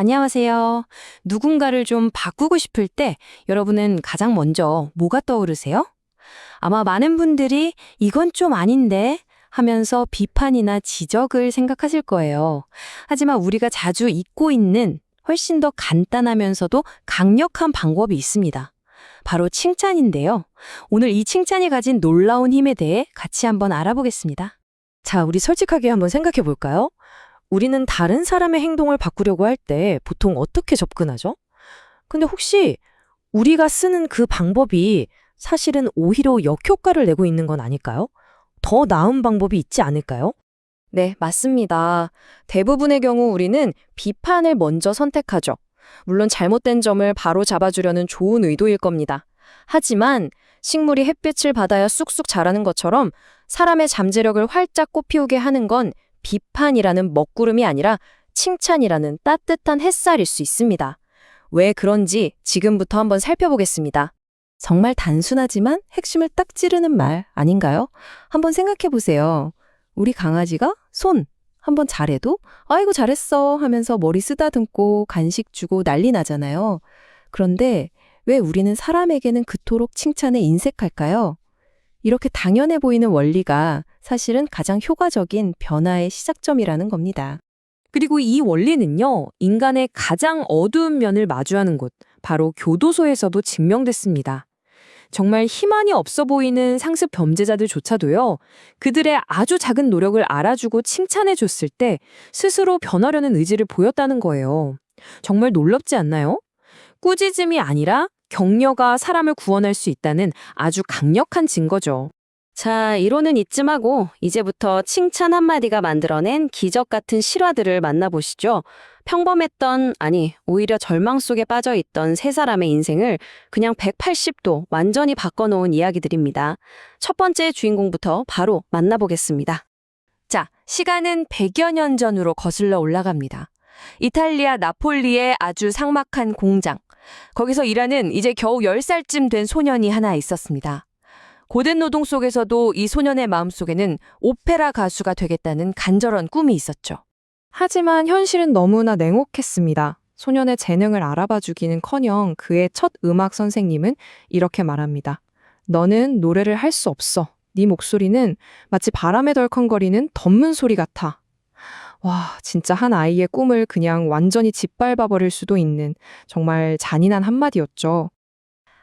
안녕하세요. 누군가를 좀 바꾸고 싶을 때 여러분은 가장 먼저 뭐가 떠오르세요? 아마 많은 분들이 이건 좀 아닌데 하면서 비판이나 지적을 생각하실 거예요. 하지만 우리가 자주 잊고 있는 훨씬 더 간단하면서도 강력한 방법이 있습니다. 바로 칭찬인데요. 오늘 이 칭찬이 가진 놀라운 힘에 대해 같이 한번 알아보겠습니다. 자, 우리 솔직하게 한번 생각해 볼까요? 우리는 다른 사람의 행동을 바꾸려고 할 때 보통 어떻게 접근하죠? 근데 혹시 우리가 쓰는 그 방법이 사실은 오히려 역효과를 내고 있는 건 아닐까요? 더 나은 방법이 있지 않을까요? 네, 맞습니다. 대부분의 경우 우리는 비판을 먼저 선택하죠. 물론 잘못된 점을 바로 잡아주려는 좋은 의도일 겁니다. 하지만 식물이 햇빛을 받아야 쑥쑥 자라는 것처럼 사람의 잠재력을 활짝 꽃피우게 하는 건 비판이라는 먹구름이 아니라 칭찬이라는 따뜻한 햇살일 수 있습니다. 왜 그런지 지금부터 한번 살펴보겠습니다. 정말 단순하지만 핵심을 딱 찌르는 말 아닌가요? 한번 생각해 보세요. 우리 강아지가 손 한번 잘해도 아이고 잘했어 하면서 머리 쓰다듬고 간식 주고 난리 나잖아요. 그런데 왜 우리는 사람에게는 그토록 칭찬에 인색할까요? 이렇게 당연해 보이는 원리가 사실은 가장 효과적인 변화의 시작점이라는 겁니다. 그리고 이 원리는요, 인간의 가장 어두운 면을 마주하는 곳, 바로 교도소에서도 증명됐습니다. 정말 희망이 없어 보이는 상습 범죄자들조차도요, 그들의 아주 작은 노력을 알아주고 칭찬해 줬을 때 스스로 변하려는 의지를 보였다는 거예요. 정말 놀랍지 않나요? 꾸짖음이 아니라 격려가 사람을 구원할 수 있다는 아주 강력한 증거죠. 자, 이론은 이쯤 하고 이제부터 칭찬 한마디가 만들어낸 기적 같은 실화들을 만나보시죠. 평범했던, 아니, 오히려 절망 속에 빠져있던 세 사람의 인생을 그냥 180도 완전히 바꿔놓은 이야기들입니다. 첫 번째 주인공부터 바로 만나보겠습니다. 자, 시간은 100여 년 전으로 거슬러 올라갑니다. 이탈리아 나폴리의 아주 삭막한 공장. 거기서 일하는 이제 겨우 10살쯤 된 소년이 하나 있었습니다. 고된 노동 속에서도 이 소년의 마음속에는 오페라 가수가 되겠다는 간절한 꿈이 있었죠. 하지만 현실은 너무나 냉혹했습니다. 소년의 재능을 알아봐주기는커녕 그의 첫 음악 선생님은 이렇게 말합니다. 너는 노래를 할 수 없어. 네 목소리는 마치 바람에 덜컹거리는 덤문 소리 같아. 와, 진짜 한 아이의 꿈을 그냥 완전히 짓밟아버릴 수도 있는 정말 잔인한 한마디였죠.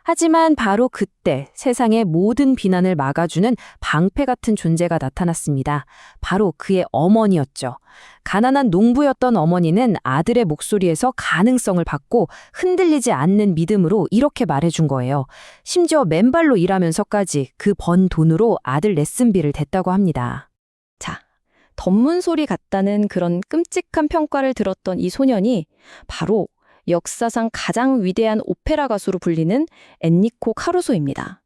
하지만 바로 그때 세상의 모든 비난을 막아주는 방패 같은 존재가 나타났습니다. 바로 그의 어머니였죠. 가난한 농부였던 어머니는 아들의 목소리에서 가능성을 받고 흔들리지 않는 믿음으로 이렇게 말해준 거예요. 심지어 맨발로 일하면서까지 그 번 돈으로 아들 레슨비를 댔다고 합니다. 자, 덤문 소리 같다는 그런 끔찍한 평가를 들었던 이 소년이 바로 역사상 가장 위대한 오페라 가수로 불리는 엔리코 카루소입니다.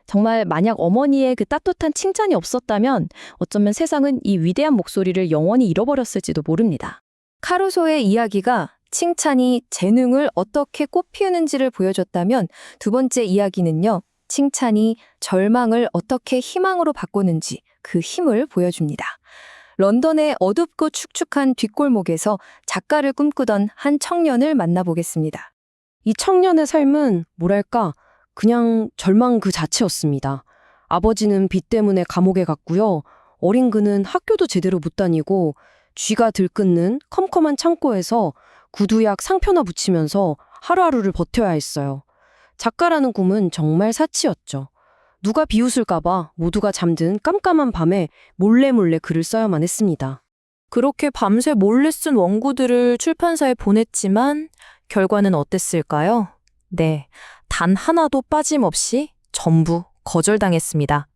정말 만약 어머니의 그 따뜻한 칭찬이 없었다면 어쩌면 세상은 이 위대한 목소리를 영원히 잃어버렸을지도 모릅니다. 카루소의 이야기가 칭찬이 재능을 어떻게 꽃피우는지를 보여줬다면 두 번째 이야기는요, 칭찬이 절망을 어떻게 희망으로 바꾸는지 그 힘을 보여줍니다. 런던의 어둡고 축축한 뒷골목에서 작가를 꿈꾸던 한 청년을 만나보겠습니다. 이 청년의 삶은 뭐랄까 그냥 절망 그 자체였습니다. 아버지는 빚 때문에 감옥에 갔고요. 어린 그는 학교도 제대로 못 다니고 쥐가 들끓는 컴컴한 창고에서 구두약 상표나 붙이면서 하루하루를 버텨야 했어요. 작가라는 꿈은 정말 사치였죠. 누가 비웃을까봐 모두가 잠든 깜깜한 밤에 몰래 글을 써야만 했습니다. 그렇게 밤새 몰래 쓴 원고들을 출판사에 보냈지만 결과는 어땠을까요? 네, 단 하나도 빠짐없이 전부 거절당했습니다.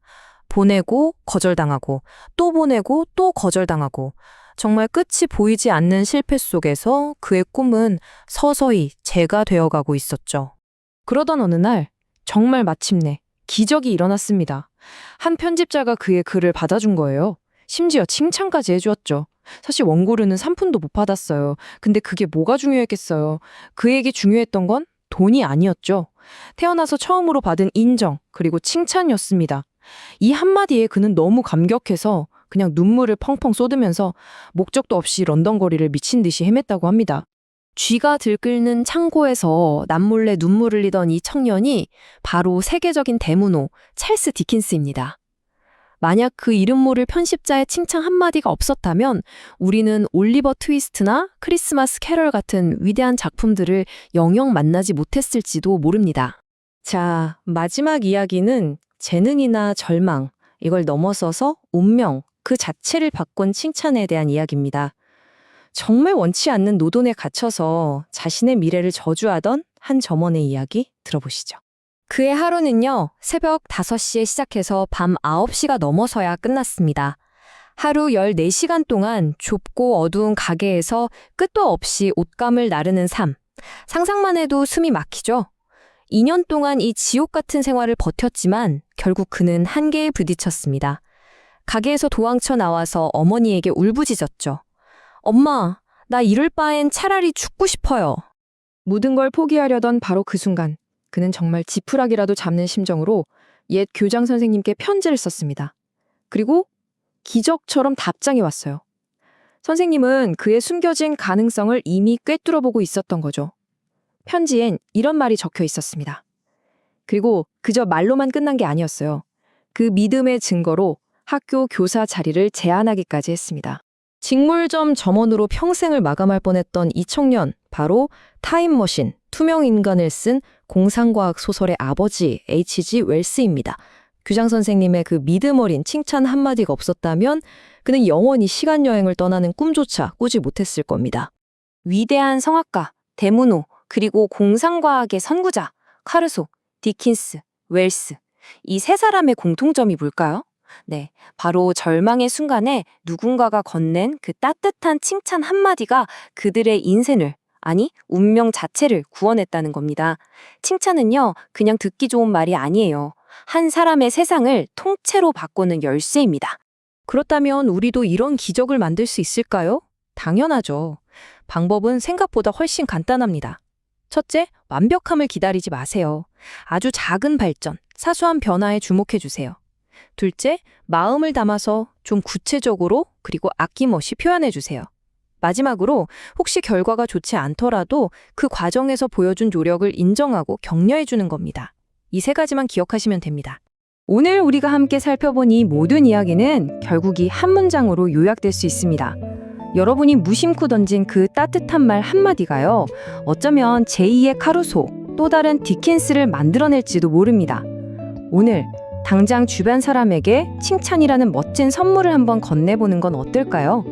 보내고 거절당하고 또 보내고 또 거절당하고 정말 끝이 보이지 않는 실패 속에서 그의 꿈은 서서히 재가 되어가고 있었죠. 그러던 어느 날 정말 마침내 기적이 일어났습니다. 한 편집자가 그의 글을 받아준 거예요. 심지어 칭찬까지 해주었죠. 사실 원고료는 3푼도 못 받았어요. 근데 그게 뭐가 중요했겠어요. 그에게 중요했던 건 돈이 아니었죠. 태어나서 처음으로 받은 인정, 그리고 칭찬이었습니다. 이 한마디에 그는 너무 감격해서 그냥 눈물을 펑펑 쏟으면서 목적도 없이 런던 거리를 미친 듯이 헤맸다고 합니다. 쥐가 들끓는 창고에서 남몰래 눈물을 흘리던 이 청년이 바로 세계적인 대문호 찰스 디킨스입니다. 만약 그 이름 모를 편집자의 칭찬 한마디가 없었다면 우리는 올리버 트위스트나 크리스마스 캐럴 같은 위대한 작품들을 영영 만나지 못했을지도 모릅니다. 자, 마지막 이야기는 재능이나 절망, 이걸 넘어서서 운명, 그 자체를 바꾼 칭찬에 대한 이야기입니다. 정말 원치 않는 노동에 갇혀서 자신의 미래를 저주하던 한 점원의 이야기 들어보시죠. 그의 하루는요, 새벽 5시에 시작해서 밤 9시가 넘어서야 끝났습니다. 하루 14시간 동안 좁고 어두운 가게에서 끝도 없이 옷감을 나르는 삶. 상상만 해도 숨이 막히죠? 2년 동안 이 지옥 같은 생활을 버텼지만 결국 그는 한계에 부딪혔습니다. 가게에서 도망쳐 나와서 어머니에게 울부짖었죠. 엄마, 나 이럴 바엔 차라리 죽고 싶어요. 모든 걸 포기하려던 바로 그 순간 그는 정말 지푸라기라도 잡는 심정으로 옛 교장 선생님께 편지를 썼습니다. 그리고 기적처럼 답장이 왔어요. 선생님은 그의 숨겨진 가능성을 이미 꿰뚫어보고 있었던 거죠. 편지엔 이런 말이 적혀 있었습니다. 그리고 그저 말로만 끝난 게 아니었어요. 그 믿음의 증거로 학교 교사 자리를 제안하기까지 했습니다. 직물점 점원으로 평생을 마감할 뻔했던 이 청년, 바로 타임머신, 투명인간을 쓴 공상과학 소설의 아버지 H.G. 웰스입니다. 교장 선생님의 그 믿음 어린 칭찬 한마디가 없었다면 그는 영원히 시간여행을 떠나는 꿈조차 꾸지 못했을 겁니다. 위대한 성악가, 대문호, 그리고 공상과학의 선구자, 카루소, 디킨스, 웰스. 이 세 사람의 공통점이 뭘까요? 네, 바로 절망의 순간에 누군가가 건넨 그 따뜻한 칭찬 한마디가 그들의 인생을, 아니 운명 자체를 구원했다는 겁니다. 칭찬은요, 그냥 듣기 좋은 말이 아니에요. 한 사람의 세상을 통째로 바꾸는 열쇠입니다. 그렇다면 우리도 이런 기적을 만들 수 있을까요? 당연하죠. 방법은 생각보다 훨씬 간단합니다. 첫째, 완벽함을 기다리지 마세요. 아주 작은 발전, 사소한 변화에 주목해 주세요. 둘째, 마음을 담아서 좀 구체적으로 그리고 아낌없이 표현해 주세요. 마지막으로 혹시 결과가 좋지 않더라도 그 과정에서 보여준 노력을 인정하고 격려해 주는 겁니다. 이 세 가지만 기억하시면 됩니다. 오늘 우리가 함께 살펴본 이 모든 이야기는 결국 이 한 문장으로 요약될 수 있습니다. 여러분이 무심코 던진 그 따뜻한 말 한마디가요, 어쩌면 제2의 카루소, 또 다른 디킨스를 만들어낼지도 모릅니다. 오늘 당장 주변 사람에게 칭찬이라는 멋진 선물을 한번 건네보는 건 어떨까요?